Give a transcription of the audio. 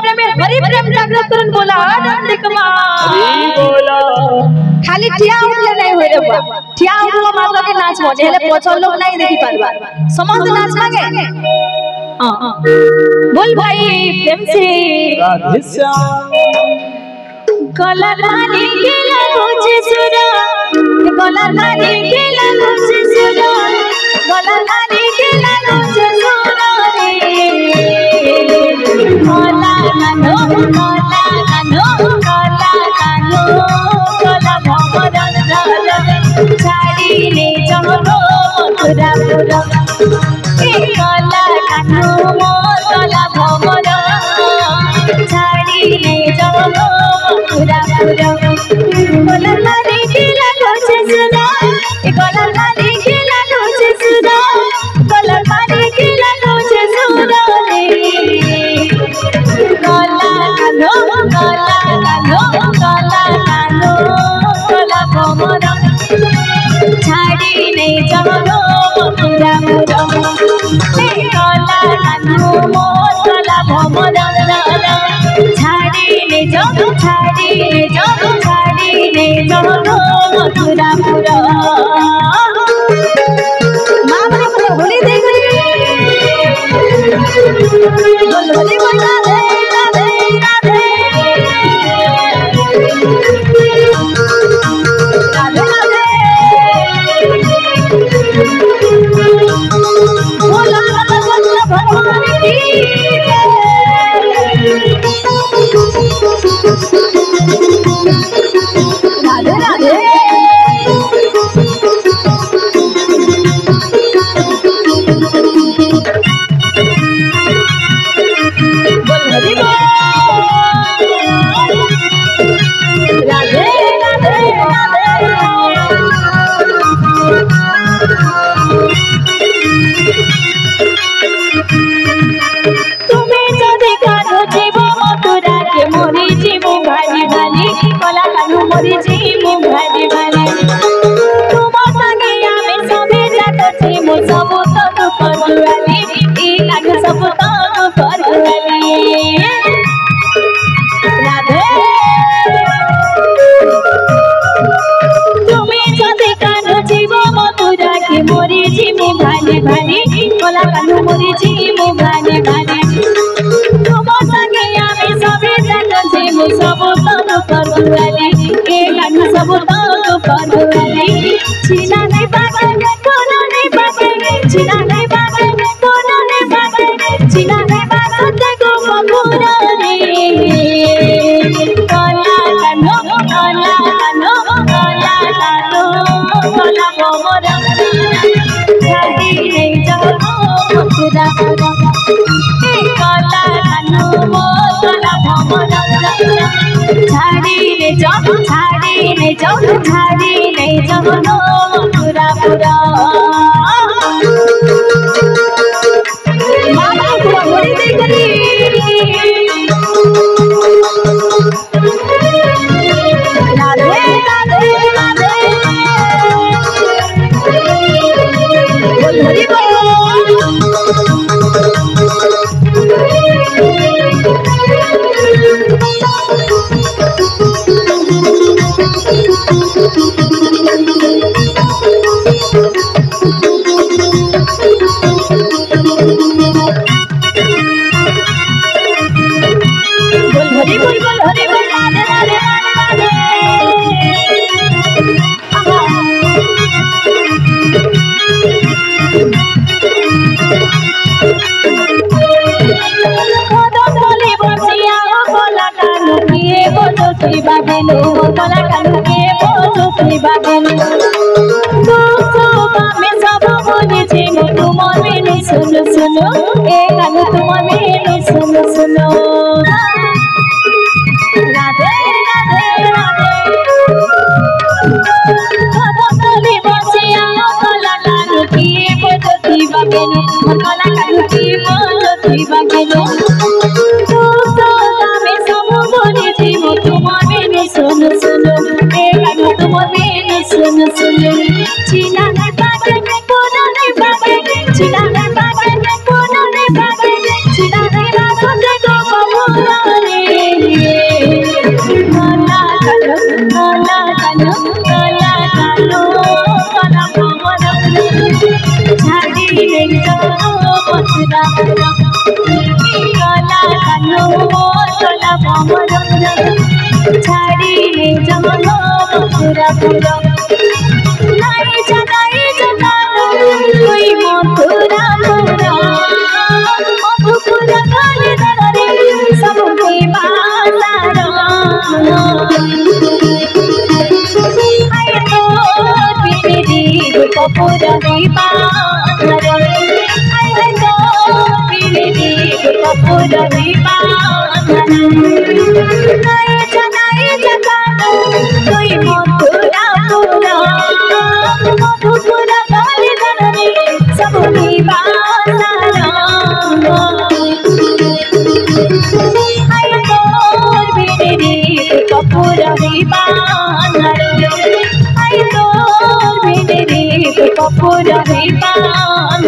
प्रेम में हरि प्रेम जागृत करन बोला दंडिकमा हरि बोला खाली ठिया उठले नहीं होय रे बुआ ठिया उठलो मात्र के नाच मजे हेले पछल लोग नहीं देखि पारबा समस्त नाच लागे हां बोल भाई प्रेम से राधे श्याम कलर मानी के लगुच सुरा कलर मानी के लगुच सुरा कलर मानी के लगुच सुरा रे कला कानो कला भमरन रल छाड़ी ले जमरो मथुरा पुरा ए कला कानो कला भमरन छाड़ी ले जमरो मथुरा पुरा कलर मानी के लगुच सुरा कलर मानी के लगुच सुरा कलर मानी के लगुच सुरा रे कला कानो कला भमरन छाड़ी नहीं जमरो मथुरा पुरा कला कानो कला भमरन छाड़ी नहीं जमरो मथुरा पुरा मां बने बोले होली दे बोल होली बोल राधे राधे राधे राधे बोला भगवान की राधे राधे बोल हरि बोल राधे राधे तुम्हें जदि कानो जीव मथुरा के मोरी जीव भाली भाली कला कानो मोरी जीव भाली भाली तुम संगे आमे सबे जात जीव सब तक परवाली ई लाग सब तक परवाली राधे तुम्हें जदि कानो जीव मथुरा के मोरी जीव भाली भाली कला कानो मोरी जीव भाली भाली तुम संगे आमे सबे जात जीव सब तक परवाली ए लाग सब तक परवाली छिना नहीं बाटे कोनो नहीं बाटे छिना नहीं बाटे कोनो नहीं बाटे छिना नहीं बाटे को मधुरा रे कला कानो कला भमरन छाड़ी नहीं जमरो मथुरा पुरा कला कानो कला भमरन छाड़ी नहीं जमरो मथुरा पुरा मामा पूरा होली दे करी राधे राधे राधे बोल हरि बोल कला कानो के बोझ बागेलो में सब बोले छे तुम मेरे सुनो सुनो ए कानो तुम मेरे सुनो सुनो राधे राधे राधे बसिया कला कानो के बोझ बागेलो कला कानो के बोझ बागेलो सुनो सुनो ए कानो तुम मेरे सुनो सुनो छिना नहीं बाटे कोनो नहीं बाटे छिना नहीं बाटे कोनो नहीं बाटे छिना नहीं बाटे को बबुआ पूरा कला कान्हू मोर कला भमर छाड़ी ले जमलो पूरा पूरा नाई जगा कोई मथुरा पूरा मधुपुरा गाली दरे सब कोई बाजार आय तो बिनी कपूरा दीवार आय तो बिनी कपूरा दीवार नाई जगा कोई मथुरा पूरा मधुपुरा गाली दरे सब कोई बाजार आय तो बिनी कपूरा दीवार आय तो बिनी कपूरा दीवार।